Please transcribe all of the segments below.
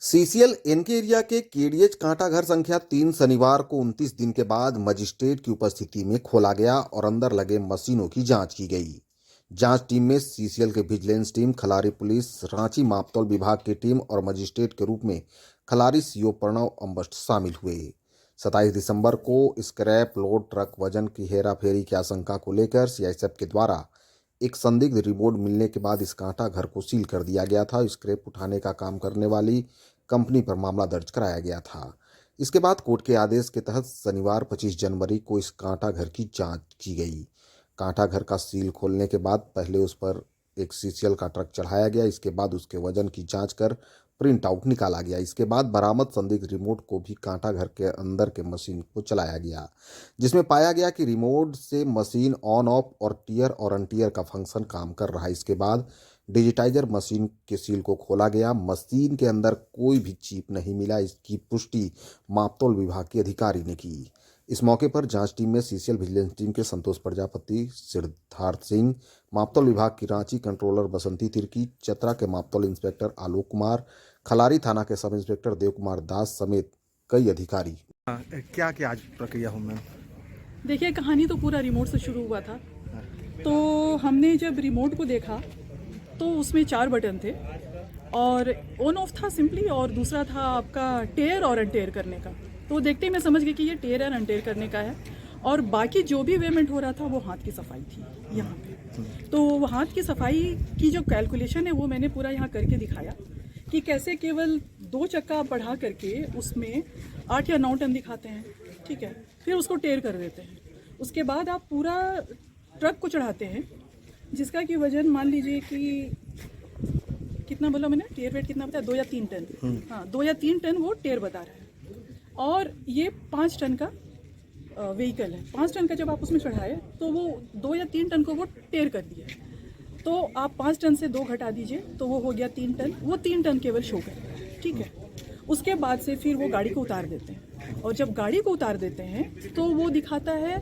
CCL N K area के KDH कांटा घर संख्या 3 शनिवार को 29 दिन के बाद मजिस्ट्रेट की उपस्थिति में खोला गया और अंदर लगे मशीनों की जांच की गई। जांच टीम में सीसीएल के vigilance team, Khalari police, Ranchi मापतौल विभाग की टीम और मजिस्ट्रेट के रूप में खलारी सीओ प्रणव अम्बष्ट शामिल हुए। 27 दिसंबर को स्क्रैप लोड ट्रक वजन की हेराफेरी की आशंका को लेकर सीआईएसएफ के द्वारा एक संदिग्ध रिपोर्ट मिलने के बाद इस कांटा घर को सील कर दिया गया था। स्क्रैप उठाने का काम करने वाली कंपनी पर मामला दर्ज कराया गया था। इसके बाद कोर्ट के आदेश के तहत शनिवार 25 जनवरी को इस कांटा घर की जांच की गई। कांटा घर का सील खोलने के बाद पहले उस पर एक सीसीएल का ट्रक चढ़ाया गया। इसके बाद उसके वजन की जांच कर प्रिंट आउट निकाला गया। इसके बाद बरामद संदिग्ध रिमोट को भी कांटा घर के अंदर के मशीन को चलाया गया, जिसमें पाया गया कि रिमोट से मशीन ऑन ऑफ और टियर और अनटियर का फंक्शन काम कर रहा है। इसके बाद डिजिटाइजर मशीन के सील को खोला गया। मशीन के अंदर कोई भी चिप नहीं मिला। इसकी पुष्टि मापतौल विभाग के अधिकारी ने की। इस मौके पर जांच टीम में सीसीएल विजिलेंस टीम के संतोष प्रजापति, सिद्धार्थ सिंह, मापतौल विभाग की रांची कंट्रोलर बसंती तिर्की, चतरा के मापतौल इंस्पेक्टर आलोक कुमार, खलारी थाना के सब इंस्पेक्टर देव कुमार दास समेत कई अधिकारी। क्या क्या आज प्रक्रिया हो मैम? देखिए, कहानी तो पूरा रिमोट से शुरू हुआ था। तो हमने जब रिमोट को देखा तो उसमें 4 बटन थे और ऑन ऑफ था सिंपली, और दूसरा था आपका टेयर और अनटेयर करने का। तो देखते ही मैं समझ गई कि ये टेयर और अनटेयर करने का है, और बाकी जो भी पेमेंट हो रहा था वो हाथ की सफाई थी यहाँ पे। तो हाथ की सफाई की जो कैलकुलेशन है वो मैंने पूरा यहाँ करके दिखाया कि कैसे केवल 2 चक्का बढ़ा करके उसमें 8 या 9 टन दिखाते हैं, ठीक है, फिर उसको टेयर कर देते हैं। उसके बाद आप पूरा ट्रक को चढ़ाते हैं जिसका कि वजन मान लीजिए कि कितना बोला मैंने, टेयर वेट कितना बताया, 2 या 3 टन। हाँ, 2 या 3 टन वो टेयर बता रहा है। और ये 5 टन का व्हीकल है। 5 टन का जब आप उसमें चढ़ाए तो वो 2 या 3 टन को वो टेयर कर दिया। तो आप 5 टन से 2 घटा दीजिए तो वो हो गया 3 टन। वो 3 टन केवल शो कर, ठीक है। उसके बाद से फिर वो गाड़ी को उतार देते हैं, और जब गाड़ी को उतार देते हैं तो वो दिखाता है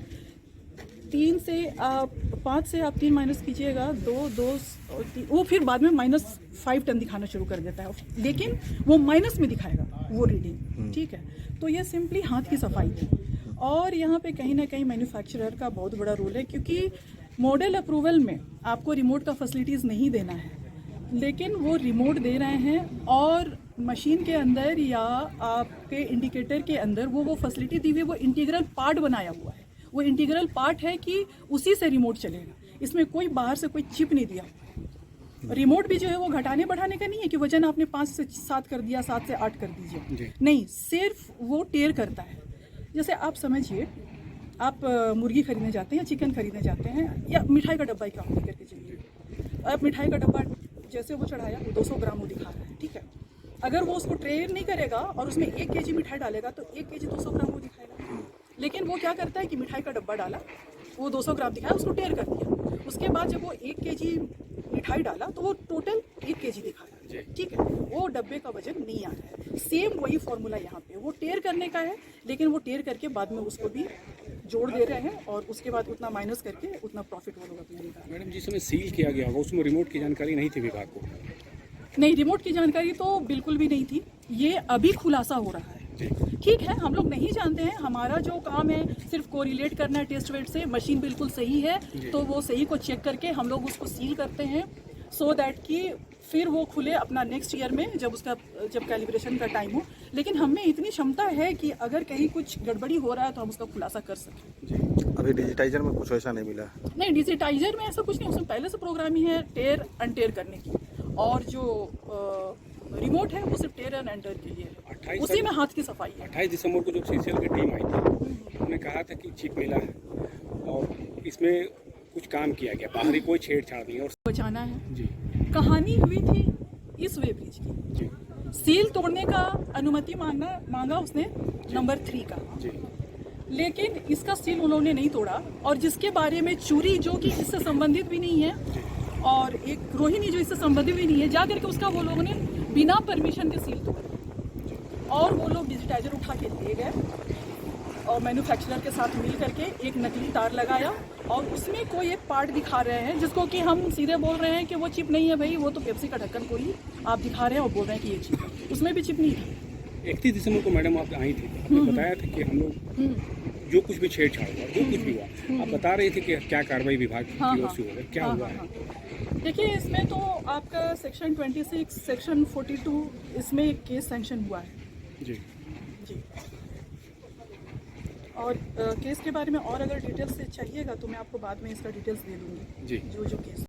3 से 5 से आप 3 माइनस कीजिएगा, 2 और 3, वो फिर बाद में -5 टन दिखाना शुरू कर देता है, लेकिन वो माइनस में दिखाएगा वो रीडिंग, ठीक है। तो ये सिंपली हाथ की सफाई थी। और यहाँ पे कहीं ना कहीं मैन्युफैक्चरर का बहुत बड़ा रोल है, क्योंकि मॉडल अप्रूवल में आपको रिमोट का फैसिलिटीज़ नहीं देना है, लेकिन वो रिमोट दे रहे हैं और मशीन के अंदर या आपके इंडिकेटर के अंदर वो फैसिलिटी दी हुई है, वो इंटीग्रल पार्ट बनाया हुआ है। वो इंटीग्रल पार्ट है कि उसी से रिमोट चलेगा। इसमें कोई बाहर से कोई चिप नहीं दिया। रिमोट भी जो है वो घटाने बढ़ाने का नहीं है कि वजन आपने 5 से 7 कर दिया, 7 से 8 कर दीजिए, नहीं, सिर्फ वो टेयर करता है। जैसे आप समझिए, आप मुर्गी खरीदने जाते हैं या चिकन खरीदने जाते हैं या मिठाई का डब्बा ही काम करके चलिए। आप मिठाई का डब्बा जैसे वो चढ़ाया, 200 ग्राम वो दिखा रहा है, ठीक है। अगर वो उसको ट्रेन नहीं करेगा और उसमें 1 केजी मिठाई डालेगा तो 1 केजी 200 ग्राम वो दिखाएगा। लेकिन वो क्या करता है कि मिठाई का डब्बा डाला, वो 200 ग्राम दिखाया, उसको टेयर कर दिया। उसके बाद जब वो 1 केजी मिठाई डाला तो वो टोटल 1 केजी दिखाया, ठीक है। वो डब्बे का वजन नहीं आ रहा है। सेम वही फॉर्मूला यहाँ पे, वो टेयर करने का है, लेकिन वो टेयर करके बाद में उसको भी जोड़ दे रहे हैं और उसके बाद उतना माइनस करके उतना प्रॉफिट वो लोग अपने निकाल। मैडम, जिस समय सील किया गया होगा उसमें रिमोट की जानकारी नहीं थी विभाग को? नहीं, रिमोट की जानकारी तो बिल्कुल भी नहीं थी। ये अभी खुलासा हो रहा है, ठीक है। हम लोग नहीं जानते हैं, हमारा जो काम है सिर्फ कोरिलेट करना है टेस्ट वेट से। मशीन बिल्कुल सही है तो वो सही को चेक करके हम लोग उसको सील करते हैं, सो दैट कि फिर वो खुले अपना नेक्स्ट ईयर में जब कैलिब्रेशन का टाइम हो। लेकिन हमें इतनी क्षमता है कि अगर कहीं कुछ गड़बड़ी हो रहा है तो हम उसका खुलासा कर सकें। अभी डिजिटाइजर में कुछ ऐसा नहीं मिला? नहीं, डिजिटाइजर में ऐसा कुछ नहीं, उसमें पहले से प्रोग्राम ही है टेयर अनटेयर करने की, और जो रिमोट है वो सिर्फ टेयर एंड एंटर के लिए है, उसी में हाथ की सफाई है। 28 दिसंबर को जब सीसीएल की टीम आई थी, उन्होंने कहा था कि चिप मिला है और इसमें कुछ काम किया गया, बाहरी कोई छेड़छाड़ नहीं और बचाना है जी। कहानी हुई थी इस वे ब्रिज की जी। सील तोड़ने का अनुमति मांगा उसने नंबर 3 का जी। लेकिन इसका सील उन्होंने नहीं तोड़ा, और जिसके बारे में चूरी जो कि इससे संबंधित भी नहीं है और एक रोहिणी जो इससे संबंधित भी नहीं है, जा करके उसका वो लोगों ने बिना परमिशन के सील तोड़ा और वो लोग डिजिटाइजर उठा के ले गए और मैन्युफैक्चरर के साथ मिल करके एक नकली तार लगाया और उसमें कोई एक पार्ट दिखा रहे हैं जिसको कि हम सीधे बोल रहे हैं कि वो चिप नहीं है भाई, वो तो पेप्सी का ढक्कन कोई आप दिखा रहे हैं और बोल रहे हैं कि ये चिप है। उसमें भी चिप नहीं था। 31 दिसंबर को मैडम आप आई थी, आपने बताया था कि हम लोग जो कुछ भी छेड़छाड़ हुआ, जो कुछ भी हुआ, आप बता रहे थे कि क्या कार्रवाई विभाग की हाँ, ओर हाँ, से होगा, क्या हाँ, हुआ हाँ, है? हाँ। देखिए, इसमें तो आपका सेक्शन 26, सेक्शन 42 इसमें एक केस सैंक्शन हुआ है जी। जी। और केस के बारे में और अगर डिटेल्स से चाहिएगा तो मैं आपको बाद में इसका डिटेल्स दे दूँगी, जी। जो केस